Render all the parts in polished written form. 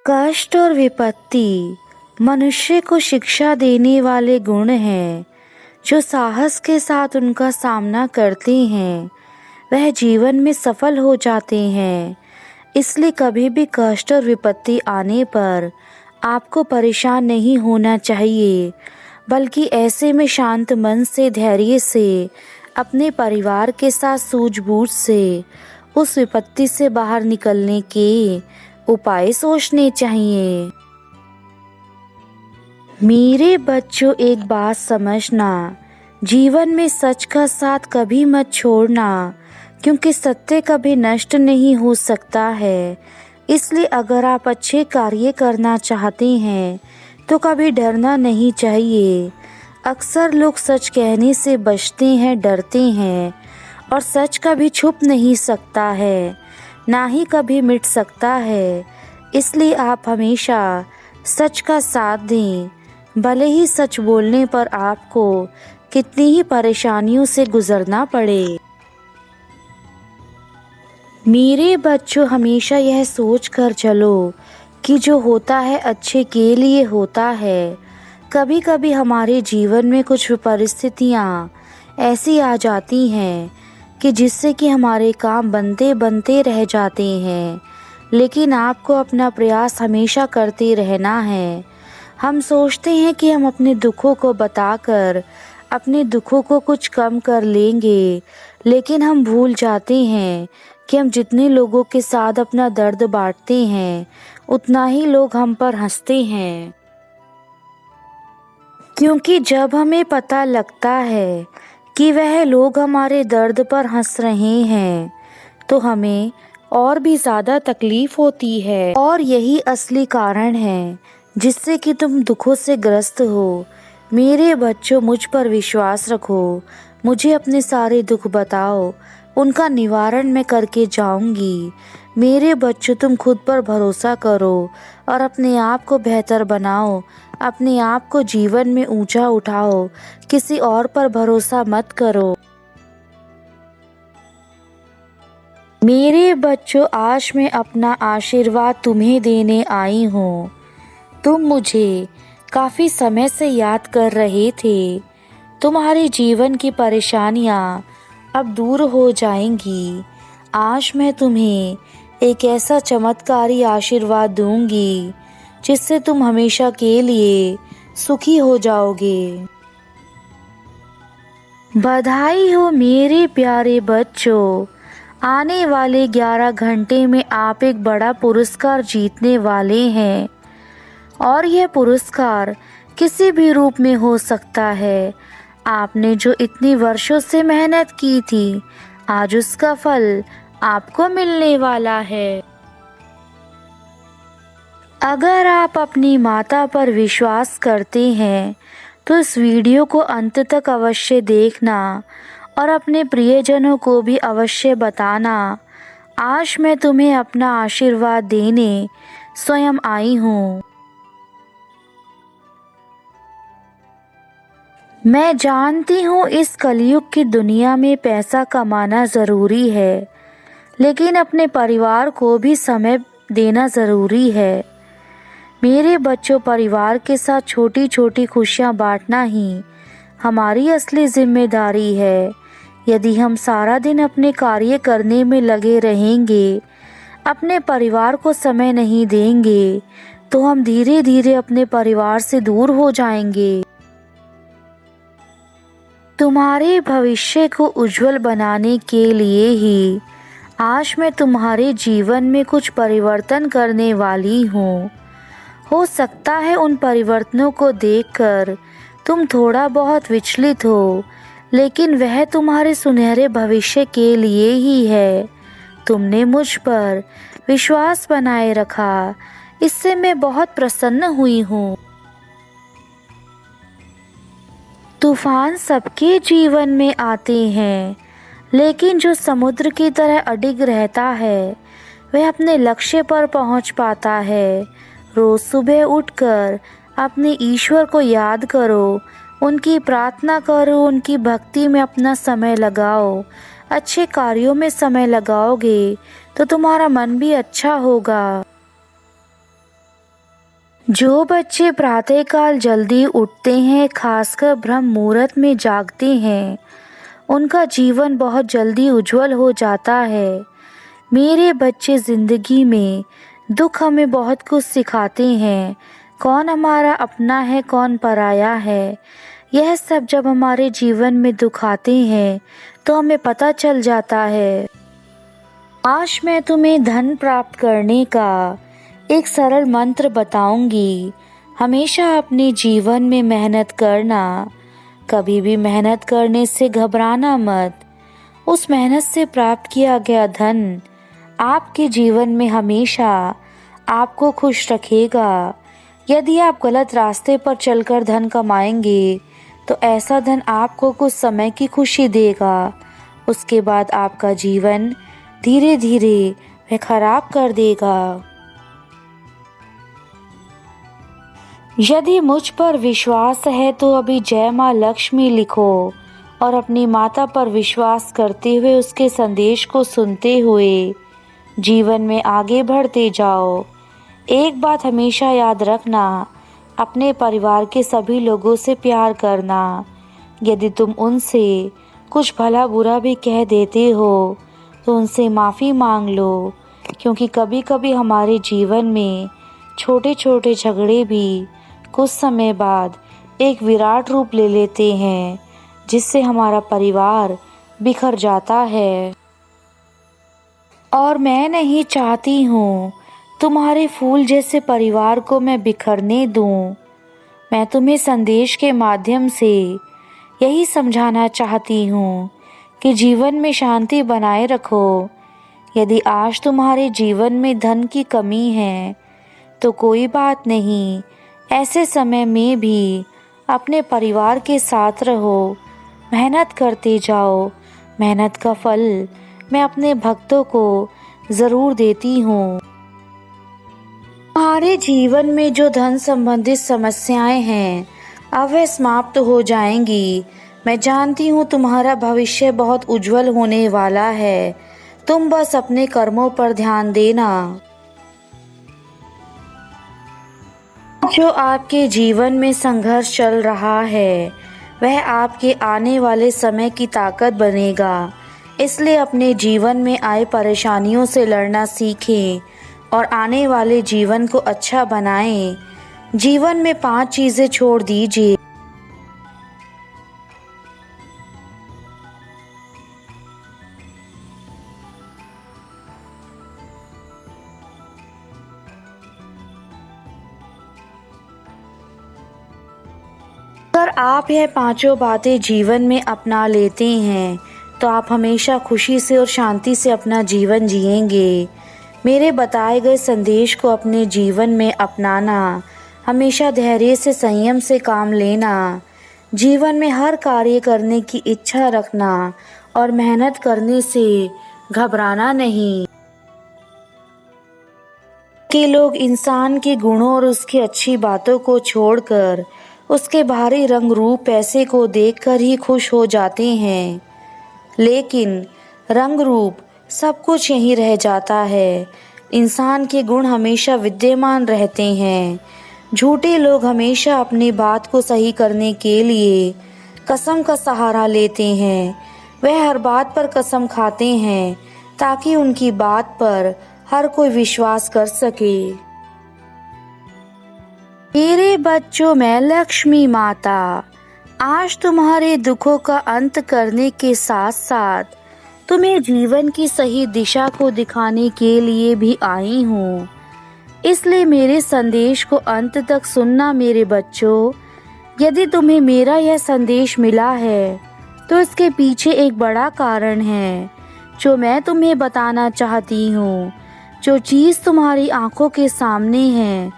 कष्ट और विपत्ति मनुष्य को शिक्षा देने वाले गुण हैं। जो साहस के साथ उनका सामना करते हैं वह जीवन में सफल हो जाते हैं। इसलिए कभी भी कष्ट और विपत्ति आने पर आपको परेशान नहीं होना चाहिए, बल्कि ऐसे में शांत मन से, धैर्य से, अपने परिवार के साथ सूझबूझ से उस विपत्ति से बाहर निकलने के उपाय सोचने चाहिए। मेरे बच्चों, एक बात समझना, जीवन में सच का साथ कभी मत छोड़ना, क्योंकि सत्य कभी नष्ट नहीं हो सकता है। इसलिए अगर आप अच्छे कार्य करना चाहते हैं तो कभी डरना नहीं चाहिए। अक्सर लोग सच कहने से बचते हैं, डरते हैं, और सच कभी छुप नहीं सकता है, ना ही कभी मिट सकता है। इसलिए आप हमेशा सच का साथ दें, भले ही सच बोलने पर आपको कितनी ही परेशानियों से गुजरना पड़े। मेरे बच्चों, हमेशा यह सोच कर चलो कि जो होता है अच्छे के लिए होता है। कभी कभी हमारे जीवन में कुछ परिस्थितियाँ ऐसी आ जाती हैं कि जिससे कि हमारे काम बनते बनते रह जाते हैं, लेकिन आपको अपना प्रयास हमेशा करते रहना है। हम सोचते हैं कि हम अपने दुखों को बताकर अपने दुखों को कुछ कम कर लेंगे, लेकिन हम भूल जाते हैं कि हम जितने लोगों के साथ अपना दर्द बांटते हैं उतना ही लोग हम पर हंसते हैं। क्योंकि जब हमें पता लगता है कि वह लोग हमारे दर्द पर हंस रहे हैं तो हमें और भी ज़्यादा तकलीफ होती है, और यही असली कारण है जिससे कि तुम दुखों से ग्रस्त हो। मेरे बच्चों, मुझ पर विश्वास रखो, मुझे अपने सारे दुख बताओ, उनका निवारण मैं करके जाऊंगी। मेरे बच्चों, तुम खुद पर भरोसा करो और अपने आप को बेहतर बनाओ, अपने आप को जीवन में ऊंचा उठाओ, किसी और पर भरोसा मत करो। मेरे बच्चों, आज मैं अपना आशीर्वाद तुम्हें देने आई हूँ। तुम मुझे काफ़ी समय से याद कर रहे थे। तुम्हारे जीवन की परेशानियाँ अब दूर हो जाएंगी। आज मैं तुम्हें एक ऐसा चमत्कारी आशीर्वाद दूंगी जिससे तुम हमेशा के लिए सुखी हो जाओगे। बधाई हो मेरे प्यारे बच्चों, आने वाले 11 घंटे में आप एक बड़ा पुरस्कार जीतने वाले हैं, और यह पुरस्कार किसी भी रूप में हो सकता है। आपने जो इतनी वर्षों से मेहनत की थी, आज उसका फल आपको मिलने वाला है। अगर आप अपनी माता पर विश्वास करते हैं तो इस वीडियो को अंत तक अवश्य देखना और अपने प्रियजनों को भी अवश्य बताना। आज मैं तुम्हें अपना आशीर्वाद देने स्वयं आई हूँ। मैं जानती हूँ इस कलयुग की दुनिया में पैसा कमाना ज़रूरी है, लेकिन अपने परिवार को भी समय देना ज़रूरी है। मेरे बच्चों, परिवार के साथ छोटी छोटी खुशियाँ बांटना ही हमारी असली जिम्मेदारी है। यदि हम सारा दिन अपने कार्य करने में लगे रहेंगे, अपने परिवार को समय नहीं देंगे, तो हम धीरे धीरे अपने परिवार से दूर हो जाएंगे। तुम्हारे भविष्य को उज्जवल बनाने के लिए ही आज मैं तुम्हारे जीवन में कुछ परिवर्तन करने वाली हूँ। हो सकता है उन परिवर्तनों को देखकर तुम थोड़ा बहुत विचलित हो, लेकिन वह तुम्हारे सुनहरे भविष्य के लिए ही है। तुमने मुझ पर विश्वास बनाए रखा, इससे मैं बहुत प्रसन्न हुई हूँ। तूफान सबके जीवन में आते हैं, लेकिन जो समुद्र की तरह अडिग रहता है वह अपने लक्ष्य पर पहुंच पाता है। रोज सुबह उठकर अपने ईश्वर को याद करो, उनकी प्रार्थना करो, उनकी भक्ति में अपना समय लगाओ। अच्छे कार्यों में समय लगाओगे तो तुम्हारा मन भी अच्छा होगा। जो बच्चे प्रातःकाल जल्दी उठते हैं, खासकर ब्रह्म मुहूर्त में जागते हैं, उनका जीवन बहुत जल्दी उज्जवल हो जाता है। मेरे बच्चे, ज़िंदगी में दुख हमें बहुत कुछ सिखाते हैं। कौन हमारा अपना है, कौन पराया है, यह सब जब हमारे जीवन में दुख आते हैं तो हमें पता चल जाता है। आज मैं तुम्हें धन प्राप्त करने का एक सरल मंत्र बताऊंगी। हमेशा अपने जीवन में मेहनत करना, कभी भी मेहनत करने से घबराना मत। उस मेहनत से प्राप्त किया गया धन आपके जीवन में हमेशा आपको खुश रखेगा। यदि आप गलत रास्ते पर चलकर धन कमाएंगे तो ऐसा धन आपको कुछ समय की खुशी देगा, उसके बाद आपका जीवन धीरे धीरे वह खराब कर देगा। यदि मुझ पर विश्वास है तो अभी जय माँ लक्ष्मी लिखो और अपनी माता पर विश्वास करते हुए उसके संदेश को सुनते हुए जीवन में आगे बढ़ते जाओ। एक बात हमेशा याद रखना, अपने परिवार के सभी लोगों से प्यार करना। यदि तुम उनसे कुछ भला बुरा भी कह देते हो तो उनसे माफ़ी मांग लो, क्योंकि कभी कभी हमारे जीवन में छोटे छोटे झगड़े भी कुछ समय बाद एक विराट रूप ले लेते हैं, जिससे हमारा परिवार बिखर जाता है। और मैं नहीं चाहती हूँ तुम्हारे फूल जैसे परिवार को मैं बिखरने दूँ। मैं तुम्हें संदेश के माध्यम से यही समझाना चाहती हूँ कि जीवन में शांति बनाए रखो। यदि आज तुम्हारे जीवन में धन की कमी है तो कोई बात नहीं, ऐसे समय में भी अपने परिवार के साथ रहो, मेहनत करते जाओ। मेहनत का फल मैं अपने भक्तों को ज़रूर देती हूँ। तुम्हारे जीवन में जो धन संबंधित समस्याएं हैं अब वे समाप्त हो जाएंगी। मैं जानती हूँ तुम्हारा भविष्य बहुत उज्जवल होने वाला है। तुम बस अपने कर्मों पर ध्यान देना। जो आपके जीवन में संघर्ष चल रहा है वह आपके आने वाले समय की ताकत बनेगा। इसलिए अपने जीवन में आए परेशानियों से लड़ना सीखें और आने वाले जीवन को अच्छा बनाएं। जीवन में 5 चीज़ें छोड़ दीजिए। अगर आप यह 5 बातें जीवन में अपना लेते हैं तो आप हमेशा खुशी से और शांति से अपना जीवन जिएंगे। मेरे बताए गए संदेश को अपने जीवन में अपनाना, हमेशा धैर्य से, संयम से काम लेना, जीवन में हर कार्य करने की इच्छा रखना और मेहनत करने से घबराना नहीं। कि लोग इंसान के गुणों और उसकी अच्छी बातों को छोड़कर उसके बाहरी रंग रूप, पैसे को देखकर ही खुश हो जाते हैं, लेकिन रंग रूप सब कुछ यहीं रह जाता है। इंसान के गुण हमेशा विद्यमान रहते हैं। झूठे लोग हमेशा अपनी बात को सही करने के लिए कसम का सहारा लेते हैं। वह हर बात पर कसम खाते हैं ताकि उनकी बात पर हर कोई विश्वास कर सके। मेरे बच्चों, मैं लक्ष्मी माता आज तुम्हारे दुखों का अंत करने के साथ साथ तुम्हें जीवन की सही दिशा को दिखाने के लिए भी आई हूँ। इसलिए मेरे संदेश को अंत तक सुनना मेरे बच्चों। यदि तुम्हें मेरा यह संदेश मिला है तो इसके पीछे एक बड़ा कारण है जो मैं तुम्हें बताना चाहती हूँ। जो चीज़ तुम्हारी आंखों के सामने है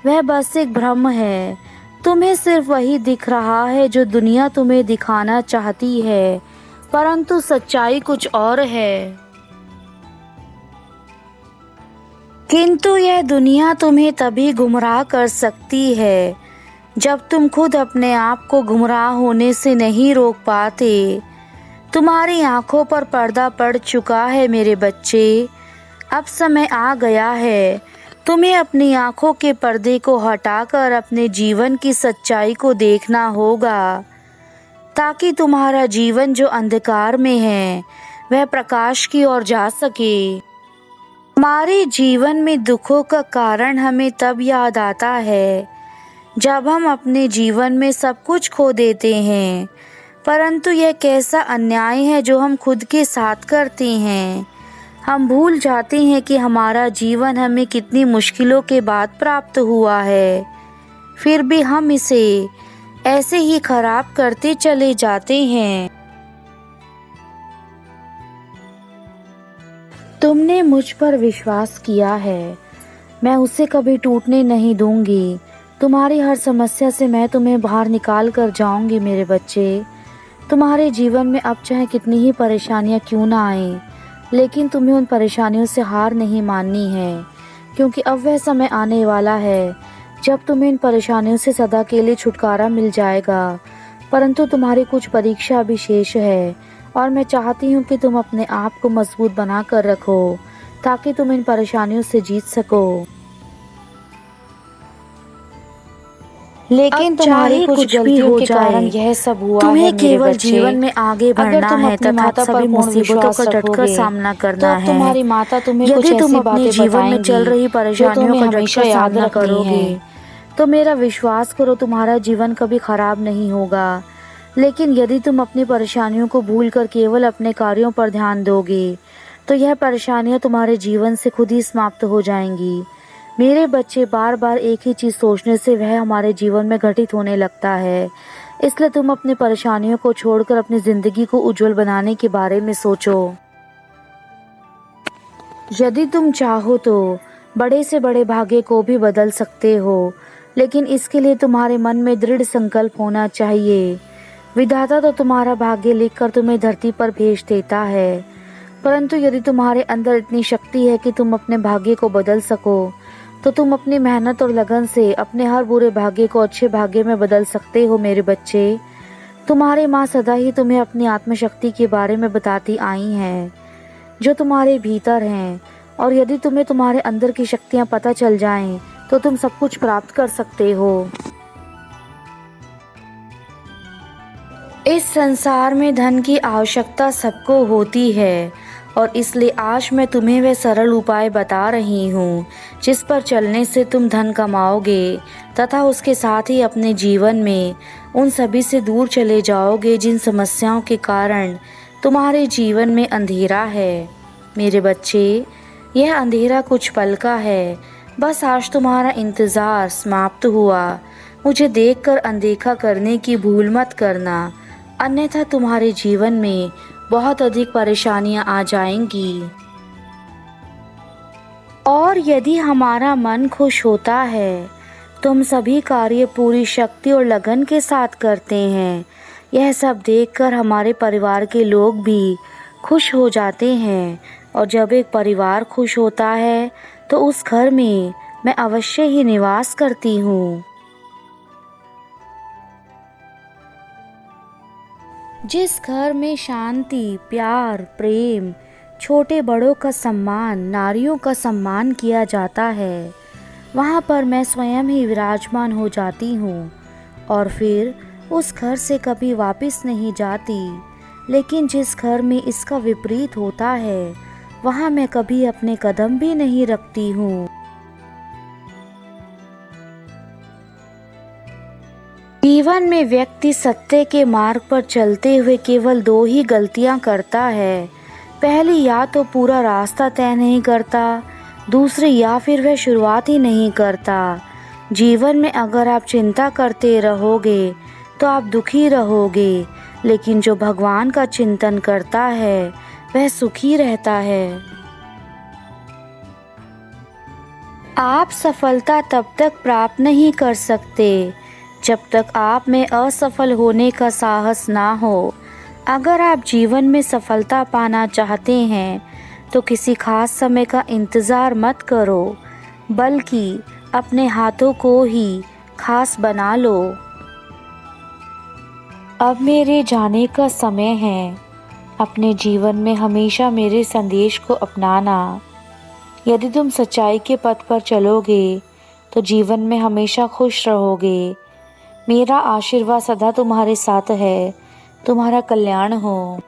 वह बस एक भ्रम है। तुम्हें सिर्फ वही दिख रहा है जो दुनिया तुम्हें दिखाना चाहती है, परंतु सच्चाई कुछ और है। किंतु यह दुनिया तुम्हें तभी गुमराह कर सकती है जब तुम खुद अपने आप को गुमराह होने से नहीं रोक पाते। तुम्हारी आंखों पर पर्दा पड़ चुका है मेरे बच्चे। अब समय आ गया है तुम्हें अपनी आँखों के पर्दे को हटाकर अपने जीवन की सच्चाई को देखना होगा, ताकि तुम्हारा जीवन जो अंधकार में है वह प्रकाश की ओर जा सके। हमारे जीवन में दुखों का कारण हमें तब याद आता है जब हम अपने जीवन में सब कुछ खो देते हैं, परंतु यह कैसा अन्याय है जो हम खुद के साथ करते हैं। हम भूल जाते हैं कि हमारा जीवन हमें कितनी मुश्किलों के बाद प्राप्त हुआ है, फिर भी हम इसे ऐसे ही खराब करते चले जाते हैं। तुमने मुझ पर विश्वास किया है, मैं उसे कभी टूटने नहीं दूंगी। तुम्हारी हर समस्या से मैं तुम्हें बाहर निकाल कर जाऊंगी मेरे बच्चे। तुम्हारे जीवन में अब चाहे कितनी ही परेशानियां क्यों ना आएं, लेकिन तुम्हें उन परेशानियों से हार नहीं माननी है, क्योंकि अब वह समय आने वाला है जब तुम्हें इन परेशानियों से सदा के लिए छुटकारा मिल जाएगा। परंतु तुम्हारी कुछ परीक्षा अभी शेष है और मैं चाहती हूँ कि तुम अपने आप को मजबूत बना कर रखो, ताकि तुम इन परेशानियों से जीत सको। लेकिन तुम्हारी कुछ गलतियों के कारण यह सब हुआ है मेरे केवल बच्चे। जीवन में आगे बढ़ना है तथा सभी मुसीबतों का डटकर सामना करना है। तुम्हारी माता तुम्हें यदि तुम अपने जीवन में चल रही परेशानियों का हमेशा याद करोगे तो मेरा विश्वास करो तुम्हारा जीवन कभी खराब नहीं होगा। लेकिन यदि तुम अपनी परेशानियों को भूलकर केवल अपने कार्यों पर ध्यान दोगे तो यह परेशानियां तुम्हारे जीवन से खुद ही समाप्त हो जाएंगी। मेरे बच्चे, बार बार एक ही चीज़ सोचने से वह हमारे जीवन में घटित होने लगता है। इसलिए तुम अपनी परेशानियों को छोड़कर अपनी ज़िंदगी को उज्जवल बनाने के बारे में सोचो। यदि तुम चाहो तो बड़े से बड़े भाग्य को भी बदल सकते हो, लेकिन इसके लिए तुम्हारे मन में दृढ़ संकल्प होना चाहिए। विधाता तो तुम्हारा भाग्य लिखकर तुम्हें धरती पर भेज देता है, परंतु यदि तुम्हारे अंदर इतनी शक्ति है कि तुम अपने भाग्य को बदल सको, तो तुम अपनी मेहनत और लगन से अपने हर बुरे भाग्य को अच्छे भाग्य में बदल सकते हो मेरे बच्चे। तुम्हारी माँ सदा ही तुम्हें अपनी आत्मशक्ति के बारे में बताती आई हैं, जो तुम्हारे भीतर हैं, और यदि तुम्हें तुम्हारे अंदर की शक्तियाँ पता चल जाएं, तो तुम सब कुछ प्राप्त कर सकते हो। इस संसार में धन की आवश्यकता सबको होती है, और इसलिए आज मैं तुम्हें वह सरल उपाय बता रही हूँ जिस पर चलने से तुम धन कमाओगे तथा उसके साथ ही अपने जीवन में उन सभी से दूर चले जाओगे जिन समस्याओं के कारण तुम्हारे जीवन में अंधेरा है। मेरे बच्चे, यह अंधेरा कुछ पल का है, बस आज तुम्हारा इंतज़ार समाप्त हुआ। मुझे देखकर अनदेखा करने की भूल मत करना, अन्यथा तुम्हारे जीवन में बहुत अधिक परेशानियां आ जाएंगी। और यदि हमारा मन खुश होता है तो हम सभी कार्य पूरी शक्ति और लगन के साथ करते हैं। यह सब देखकर हमारे परिवार के लोग भी खुश हो जाते हैं, और जब एक परिवार खुश होता है तो उस घर में मैं अवश्य ही निवास करती हूँ। जिस घर में शांति, प्यार, प्रेम, छोटे बड़ों का सम्मान, नारियों का सम्मान किया जाता है, वहाँ पर मैं स्वयं ही विराजमान हो जाती हूँ और फिर उस घर से कभी वापस नहीं जाती। लेकिन जिस घर में इसका विपरीत होता है, वहाँ मैं कभी अपने कदम भी नहीं रखती हूँ। जीवन में व्यक्ति सत्य के मार्ग पर चलते हुए केवल दो ही गलतियां करता है। पहली, या तो पूरा रास्ता तय नहीं करता, दूसरी या फिर वह शुरुआत ही नहीं करता। जीवन में अगर आप चिंता करते रहोगे तो आप दुखी रहोगे, लेकिन जो भगवान का चिंतन करता है वह सुखी रहता है। आप सफलता तब तक प्राप्त नहीं कर सकते जब तक आप में असफल होने का साहस ना हो। अगर आप जीवन में सफलता पाना चाहते हैं तो किसी खास समय का इंतज़ार मत करो, बल्कि अपने हाथों को ही खास बना लो। अब मेरे जाने का समय है। अपने जीवन में हमेशा मेरे संदेश को अपनाना। यदि तुम सच्चाई के पथ पर चलोगे तो जीवन में हमेशा खुश रहोगे। मेरा आशीर्वाद सदा तुम्हारे साथ है। तुम्हारा कल्याण हो।